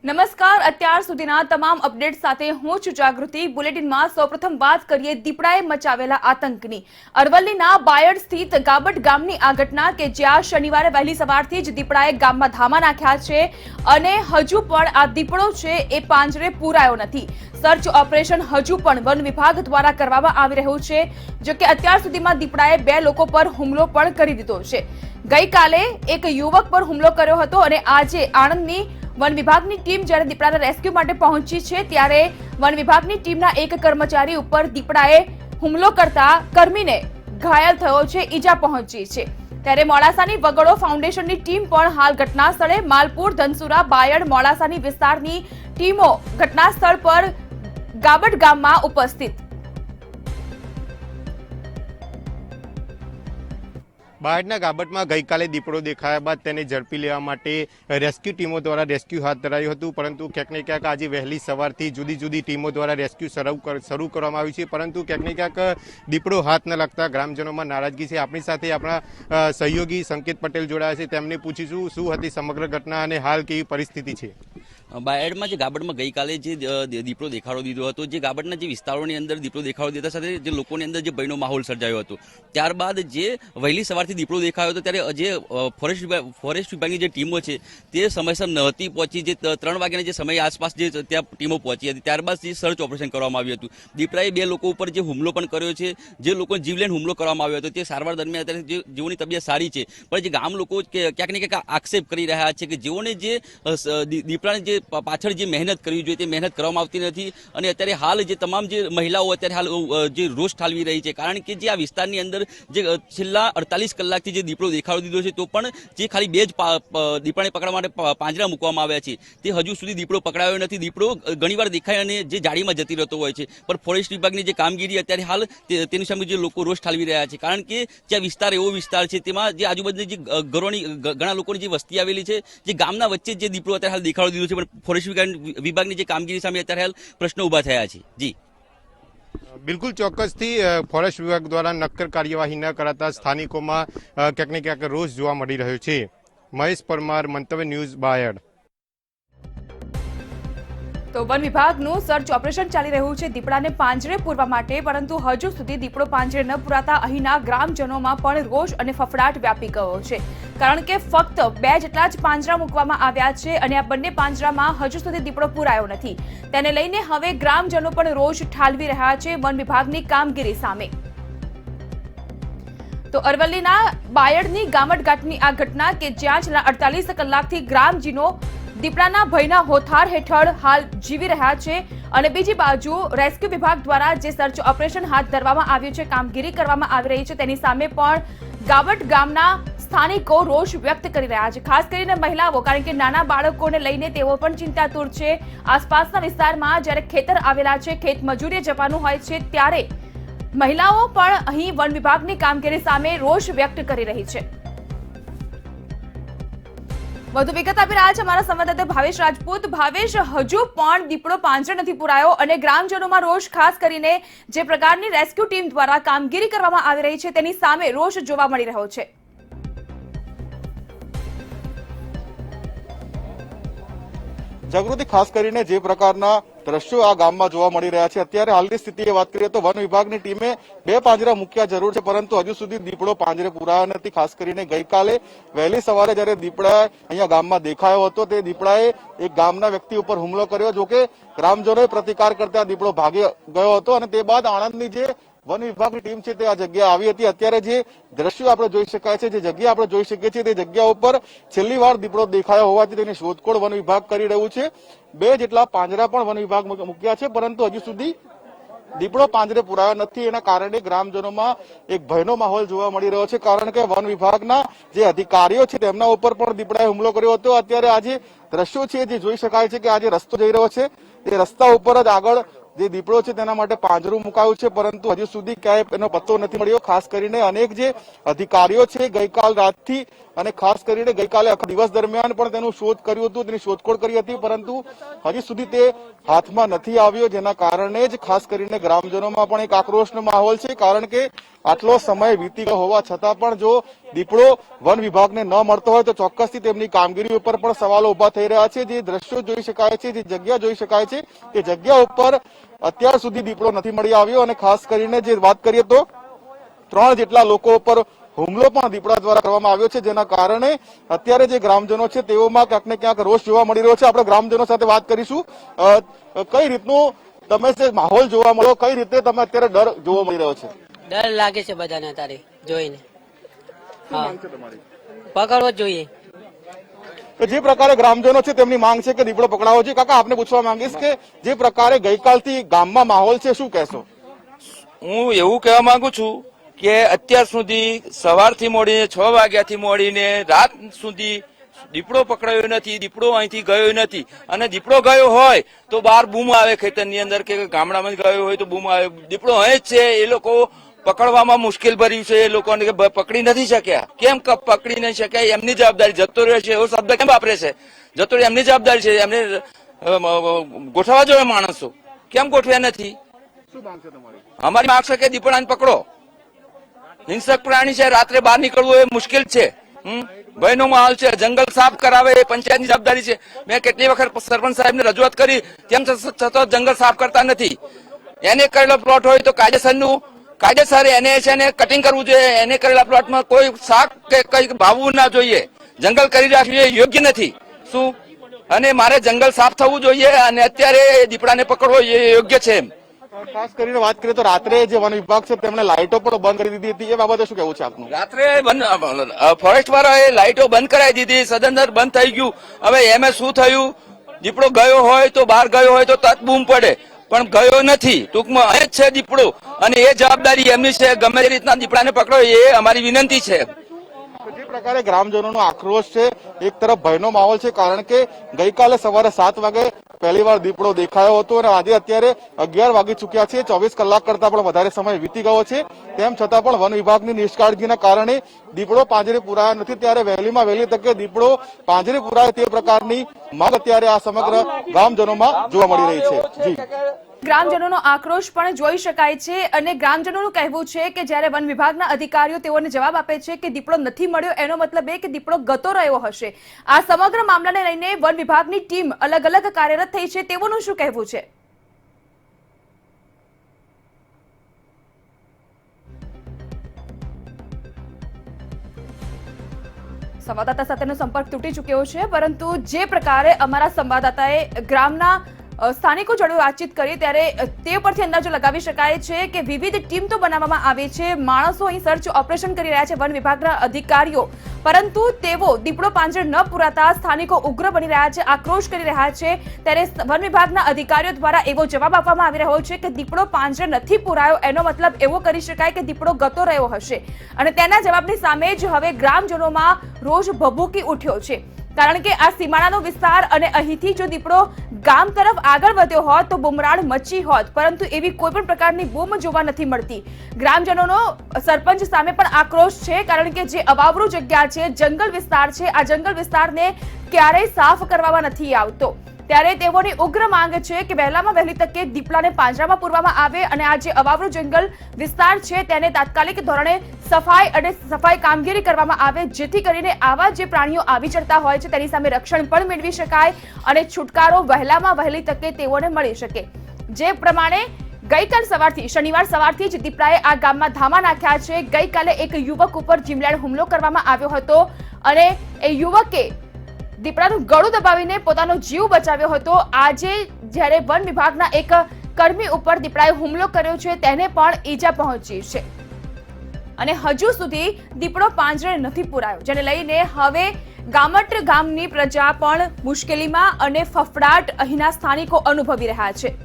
નમસ્કાર, અત્યાર સુધીના તમામ અપડેટ સાથે હું છું જાગૃતિ। બુલેટિનમાં સૌપ્રથમ વાત કરીએ દીપડાએ મચાવેલા આતંકની। અરવલ્લીના બાયડ સ્થિત ગાબટ ગામની આ ઘટના કે જ્યાં શનિવારે વહેલી સવારથી જ દીપડાએ ગામમાં ધામા નાખ્યા છે અને હજુ પણ આ દીપડો છે એ પાંજરે પૂરાયો નથી। સર્ચ ઓપરેશન હજુ પણ વન વિભાગ દ્વારા કરવામાં આવી રહ્યું છે। જો કે અત્યાર સુધીમાં દીપડાએ 2 લોકો પર હુમલો પણ કરી દીધો છે। ગઈકાલે એક યુવક પર હુમલો કર્યો હતો અને આજે આણંદની વન વિભાગની ટીમ જ્યારે દીપડાના રેસ્ક્યુ માટે પહોંચી છે ત્યારે વન વિભાગની ટીમના એક કર્મચારી ઉપર દીપડાએ હુમલો કરતા કર્મીને ઘાયલ થયો છે, ઈજા પહોંચી છે। ત્યારે મોડાસાની વગડો ફાઉન્ડેશનની ટીમ પણ હાલ ઘટના સ્થળે માલપુર, ધનસુરા, બાયડ, મોડાસાની વિસ્તારની ટીમો ઘટના સ્થળ પર ગાબટ ગામમાં ઉપસ્થિત। બાયડના ગાબટમાં ગઈકાલે દીપડો દેખાયા બાદ તેને ઝડપી લેવા માટે રેસ્ક્યુ ટીમો દ્વારા રેસ્ક્યુ હાથ ધરાયું હતું, પરંતુ ક્યાંક ને ક્યાંક આજે વહેલી સવારથી જુદી જુદી ટીમો દ્વારા રેસ્ક્યુ શરૂ કરવામાં આવ્યું છે, પરંતુ ક્યાંક ને ક્યાંક દીપડો હાથ ન લાગતા ગ્રામજનોમાં નારાજગી છે। આપણી સાથે આપણા સહયોગી સંકેત પટેલ જોડાયા છે, તેમને પૂછીશું શું હતી સમગ્ર ઘટના અને હાલ કેવી પરિસ્થિતિ છે। બાયડમાં જે ગાબડમાં ગઈકાલે જે દીપડો દેખાડો દીધો હતો, જે ગાબડના જે વિસ્તારોની અંદર દીપડો દેખાડો દેતા સાથે જે લોકોની અંદર જે ભયનો માહોલ સર્જાયો હતો, ત્યારબાદ જે વહેલી સવારથી દીપડો દેખાયો હતો ત્યારે જે ફોરેસ્ટ વિભાગની જે ટીમો છે તે સમયસર નહોતી પહોંચી। જે 3 વાગ્યાના જે સમય આસપાસ જે ત્યાં ટીમો પહોંચી હતી, ત્યારબાદ જે સર્ચ ઓપરેશન કરવામાં આવ્યું હતું। દીપડાએ 2 લોકો ઉપર જે હુમલો પણ કર્યો છે, જે લોકો જીવલેણ હુમલો કરવામાં આવ્યો હતો તે સારવાર દરમિયાન અત્યારે જેઓની તબિયત સારી છે, પણ જે ગામ લોકો ક્યાંક ને ક્યાંક આક્ષેપ કરી રહ્યા છે કે જેઓને જે દીપડાને જે પાછળ જે મહેનત કરવી જોઈએ તે મહેનત કરવામાં આવતી નથી અને અત્યારે હાલ જે તમામ જે મહિલાઓ અત્યારે હાલ જે રોષ ઠાલવી રહી છે, કારણ કે જે આ વિસ્તારની અંદર જે છેલ્લા 48 કલાકથી જે દીપડો દેખાડો દીધો છે તો પણ જે ખાલી 2 જ દીપડાને પકડવા માટે પાંજરા મૂકવામાં આવ્યા છે, તે હજુ સુધી દીપડો પકડાયો નથી। દીપડો ઘણીવાર દેખાય અને જે જાળીમાં જતી રહેતો હોય છે, પણ ફોરેસ્ટ વિભાગની જે કામગીરી અત્યારે હાલ તેની સામે જે લોકો રોષ ઠાલવી રહ્યા છે, કારણ કે જે વિસ્તાર એવો વિસ્તાર છે તેમાં જે આજુબાજુની જે ઘરોની ઘણા લોકોની જે વસ્તી આવેલી છે, જે ગામના વચ્ચે જે દીપડો અત્યારે હાલ દેખાડો દીધો છે, પણ ફોરેસ્ટ વિભાગની જે કામગીરી સામે અત્યારે હાલ પ્રશ્નો ઉભા થયા છે। જી બિલકુલ ચોક્કસથી ફોરેસ્ટ વિભાગ દ્વારા નક્કર કાર્યવાહી ન કરાતા સ્થાનિકોમાં ક્યાંક ને ક્યાંક રોષ જોવા મળી રહ્યો છે। મહેશ પરમાર, મંતવ્ય ન્યૂઝ, બાયડ। તો વન વિભાગનું સર્ચ ઓપરેશન ચાલી રહ્યું છે દીપડાને પાંજરે પૂરવા માટે, પરંતુ હજુ સુધી દીપડો પાંજરે ન પૂરાતા અહીંના ગ્રામજનોમાં પણ રોષ અને ફફડાટ વ્યાપી ગયો છે, કારણ કે ફક્ત 2 જેટલા જ પાંજરા મૂકવામાં આવ્યા છે અને આ બંને પાંજરામાં હજુ સુધી દીપડો પૂરાયો નથી। તેને લઈને હવે ગ્રામજનો પણ રોષ ઠાલવી રહ્યા છે વન વિભાગની કામગીરી સામે। તો અરવલ્લીના બાયડની ગામટઘાટની આ ઘટના કે જ્યાં છેલ્લા 48 કલાકથી ગ્રામજનો દીપડાના ભયના હોથાર હેઠળ હાલ જીવી રહ્યા છે અને બીજી બાજુ રેસ્ક્યુ વિભાગ દ્વારા જે સર્ચ ઓપરેશન હાથ ધરવામાં આવ્યું છે, કામગીરી કરવામાં આવી રહી છે, તેની સામે પણ ગાબટ ગામના સ્થાનિકો રોષ વ્યક્ત કરી રહ્યા છે, ખાસ કરીને મહિલાઓ, કારણ કે નાના બાળકોને લઈને તેઓ પણ ચિંતાતુર છે। આસપાસના વિસ્તારમાં જ્યારે ખેતર આવેલા છે, ખેત મજૂરીએ જવાનું હોય છે, ત્યારે મહિલાઓ પણ અહીં વન વિભાગની કામગીરી સામે રોષ વ્યક્ત કરી રહી છે। વધુ વિગત આપી રહ્યા છે અમારા સંવાદદાતા ભાવેશ રાજપૂત। ભાવેશ, હજુ પણ દીપડો પાંજરે નથી પુરાયો અને ગ્રામજનોમાં રોષ, ખાસ કરીને જે પ્રકારની રેસ્ક્યુ ટીમ દ્વારા કામગીરી કરવામાં આવી રહી છે તેની સામે રોષ જોવા મળી રહ્યો છે। જાગૃતિ, ખાસ કરીને જે પ્રકારના દ્રશ્યો આ ગામમાં જોવા મળી રહ્યા છે, અત્યારે હાલની સ્થિતિએ વાત કરીએ તો વન વિભાગની ટીમે 2 પાંજરા મૂક્યા જરૂર છે, પરંતુ હજુ સુધી દીપડો પાંજરે પૂરાયો નથી। ખાસ કરીને ગઈકાલે વહેલી સવારે જ્યારે દીપડા અહીંયા ગામમાં દેખાયો હતો, તે દીપડાએ એક ગામના વ્યક્તિ ઉપર હુમલો કર્યો, જોકે ગ્રામજનોએ પ્રતિકાર કરતા દીપડો ભાગી ગયો હતો અને તે બાદ આણંદની જે વન વિભાગની ટીમ છે તે આ જગ્યા આવી હતી। અત્યારે જે દ્રશ્યો આપણે જોઈ શકાય છે, જે જગ્યા આપણે જોઈ શકીએ છીએ, તે જગ્યા ઉપર છેલ્લી વાર દીપડો દેખાયો હોવાથી તેની શોધખોળ વન વિભાગ કરી રહ્યું છે। 2 જેટલા પાંજરા પણ વન વિભાગ મૂક્યા છે, પરંતુ હજુ સુધી દીપડો પાંજરે પુરાયો નથી। એના કારણે ગ્રામજનોમાં એક ભયનો માહોલ જોવા મળી રહ્યો છે, કારણ કે વન વિભાગના જે અધિકારીઓ છે તેમના ઉપર પણ દીપડાએ હુમલો કર્યો હતો। અત્યારે આજે દ્રશ્યો છે જે જોઈ શકાય છે કે આજે રસ્તો જઈ રહ્યો છે, તે રસ્તા ઉપર જ આગળ જે દીપડો છે તેના માટે પાંજરું મુકાયું છે, પરંતુ હજુ સુધી ક્યાંય એનો પત્તો નથી મળ્યો. ખાસ કરીને અનેક જે અધિકારીઓ છે ગઈકાલ રાતથી અને ખાસ કરીને ગઈકાલે આખા દિવસ દરમિયાન પણ તેનું શોધ કર્યું હતું, તેની શોધખોળ કરી હતી, પરંતુ હજી સુધી તે હાથમાં નથી આવ્યો, જેના કારણે જ ખાસ કરીને ગ્રામજનોમાં પણ એક આક્રોશનો માહોલ છે. કારણ કે આટલો સમય વીતી ગયો હોવા છતાં પણ જો દીપડો વન વિભાગને ન મળતો હોય તો ચોક્કસથી તેમની કામગીરી ઉપર પણ સવાલો ઉભા થઈ રહ્યા છે. જે દ્રશ્યો જોઈ શકાય છે, જે જગ્યા જોઈ શકાય છે, તે જગ્યા ઉપર અત્યાર સુધી દીપડો નથી મળી આવ્યો. અને ખાસ કરીને જે વાત કરીએ તો 3 જેટલા લોકો ઉપર હુમલો પણ દીપડા દ્વારા કરવામાં આવ્યો છે, જેના કારણે અત્યારે જે ગ્રામજનો છે તેઓમાં ક્યાંક ને ક્યાંક રોષ જોવા મળી રહ્યો છે. આપણે ગ્રામજનો સાથે વાત કરીશું. કઈ રીતનું તમે જે માહોલ જોવા મળ્યો, કઈ રીતે તમે અત્યારે ડર જોવા મળી રહ્યો છે? ડર લાગે છે બધાને તારી જોઈને. હા, પકડવો જ જોઈએ. તો જે પ્રકારે ગ્રામજનો છે તેમની માંગ છે કે દીપડો પકડાવો જોઈએ. કાકા, આપને પૂછવા માંગીશ કે જે પ્રકારે ગઈકાલથી ગામમાં માહોલ છે, શું કહેશો? હું એવું કહેવા માંગુ છું કે અત્યાર સુધી સવારથી મોડીને 6 વાગ્યાથી મોડીને રાત સુધી દીપડો પકડાયો નથી, દીપડો અહીંથી ગયો નથી. અને દીપડો ગયો હોય તો બહાર બૂમ આવે ખેતરની અંદર કે ગામડામાં ગયો હોય તો બૂમ આવે. દીપડો અહીં જ છે, એ લોકો પકડવામાં મુશ્કેલ ભર્યું છે. એ લોકોને પકડી નથી શક્યા. કેમ પકડી નહીં શક્યા? એમની જવાબદારી. જતો રહ્યો છે એવો શબ્દ કેમ વાપરે છે? જતો રહ્યો એમની જવાબદારી છે. એમને ગોઠવવા જોઈએ માણસો, કેમ ગોઠવ્યા નથી? અમારી માંગ છે કે દીપડાને પકડો. હિંસક પ્રાણી છે, રાત્રે બહાર નીકળવું એ મુશ્કેલ છે. ભયનો માહોલ છે. જંગલ સાફ કરાવે એ પંચાયતની જવાબદારી છે. મેં કેટલી વખત સરપંચ સાહેબને રજૂઆત કરી, તેમ છતાં જંગલ સાફ કરતા નથી. એને કરેલો પ્લોટ હોય તો કાયદેસર એને છે ને કટિંગ કરવું જોઈએ. એને કરેલા પ્લોટમાં કોઈ શાક કે કઈ ભાવવું ના જોઈએ. જંગલ કરી રાખવું એ યોગ્ય નથી. શું? અને મારે જંગલ સાફ થવું જોઈએ અને અત્યારે દીપડાને પકડવો એ યોગ્ય છે. ખાસ કરીને વાત કરીએ તો રાત્રે જે વન વિભાગ છે તેમણે લાઇટો પણ બંધ કરી દીધી હતી, એ બાબતે શું કહેવું છે આપનું? રાત્રે ફોરેસ્ટ વાળાએ લાઇટો બંધ કરાવી દીધી, સદંતર બંધ થઈ ગયું. હવે એમાં શું થયું? દીપડો ગયો હોય તો બહાર ગયો હોય તો તત બૂમ પડે, પણ ગયો નથી. ટૂંકમાં અહીં જ છે દીપડો અને એ જવાબદારી એમની છે. ગમે તે રીતના દીપડાને પકડો એ અમારી વિનંતી છે. જે પ્રકારે ગ્રામજનોનો આક્રોશ છે, એક તરફ ભયનો માહોલ છે, કારણ કે ગઈકાલે સવારે 7 વાગે પહેલી વાર દીપડો દેખાયો હતો અને આજે અત્યારે 11 વાગી ચુક્યા છે. 24 કલાક કરતા પણ વધારે સમય વીતી ગયો છે. તેમ છતાં પણ વન વિભાગની નિષ્કાળજીના કારણે દીપડો પાંજરે પુરાયો નથી. ત્યારે વહેલીમાં વહેલી તકે દીપડો પાંજરે પુરાય તે પ્રકારની માંગ અત્યારે આ સમગ્ર ગ્રામજનોમાં જોવા મળી રહી છે. જી, ગ્રામજનોનો આક્રોશ પણ જોઈ શકાય છે અને ગ્રામજનોનું કહેવું છે કે જ્યારે વન વિભાગના અધિકારીઓ તેઓને જવાબ આપે છે કે દીપડો નથી મળ્યો, એનો મતલબ એ કે દીપડો ગતો રહ્યો હશે. આ સમગ્ર મામલાને લઈને વન વિભાગની ટીમ અલગ અલગ કાર્યરત થઈ છે, તેઓનું શું કહેવું છે? સંવાદદાતા સાથેનો સંપર્ક તૂટી ચૂક્યો છે, પરંતુ જે પ્રકારે અમારા સંવાદદાતાએ ગ્રામના સ્થાનિકો જોડે વાતચીત કરી ત્યારે તે પરથી અંદાજો લગાવી શકાય છે કે વિવિધ ટીમ તો બનાવવામાં આવી છે. માણસો અહીં સર્ચ ઓપરેશન કરી રહ્યા છે વન વિભાગના અધિકારીઓ, પરંતુ તેઓ દીપડો પાંજરે ન પુરાતા સ્થાનિકો ઉગ્ર બની રહ્યા છે, આક્રોશ કરી રહ્યા છે. ત્યારે વન વિભાગના અધિકારીઓ દ્વારા એવો જવાબ આપવામાં આવી રહ્યો છે કે દીપડો પાંજરે નથી પુરાયો, એનો મતલબ એવો કરી શકાય કે દીપડો ગતો રહ્યો હશે. અને તેના જવાબની સામે જ હવે ગ્રામજનોમાં રોષ ભભૂકી ઉઠ્યો છે. કારણ કે આ સીમાડાનો વિસ્તાર અને અહીંથી જો દીપડો ગામ તરફ આગળ વધ્યો હોત તો બુમરાણ મચી હોત, પરંતુ એવી કોઈ પણ પ્રકારની બૂમ જોવા નથી મળતી. ગ્રામજનોનો સરપંચ સામે પણ આક્રોશ છે, કારણ કે જે અવાવરૂ જગ્યા છે, જંગલ વિસ્તાર છે, આ જંગલ વિસ્તારને ક્યારેય સાફ કરવામાં નથી આવતો. ત્યારે તેઓની ઉગ્ર માંગ છે કે વહેલામાં વહેલી તકે દીપડાને પાંજરામાં પૂરવામાં આવે અને આ જે અવાવરૂ જંગલ વિસ્તાર છે તેને તાત્કાલિક ધોરણે સફાઈ કામગીરી કરવામાં આવે, જેથી કરીને આવા જે પ્રાણીઓ આવી ચડતા હોય છે તેની સામે રક્ષણ પણ મેળવી શકાય અને છુટકારો વહેલામાં વહેલી તકે તેઓને મળી શકે. જે પ્રમાણે ગઈકાલ સવારથી શનિવાર સવારથી જ દીપડાએ આ ગામમાં ધામા નાખ્યા છે. ગઈકાલે એક યુવક ઉપર જીમલેણ હુમલો કરવામાં આવ્યો હતો અને એ યુવકે દીપડાનું ગળું દબાવીને પોતાનો જીવ બચાવ્યો હતો. આજે જ્યારે વન વિભાગના એક કર્મી ઉપર દીપડાએ હુમલો કર્યો છે તેને પણ ઈજા પહોંચી છે અને હજુ સુધી દીપડો પાંજરે નથી પુરાયો, જેને લઈને હવે ગામટ ગામની પ્રજા પણ મુશ્કેલીમાં અને ફફડાટ અહીંના સ્થાનિકો અનુભવી રહ્યા છે.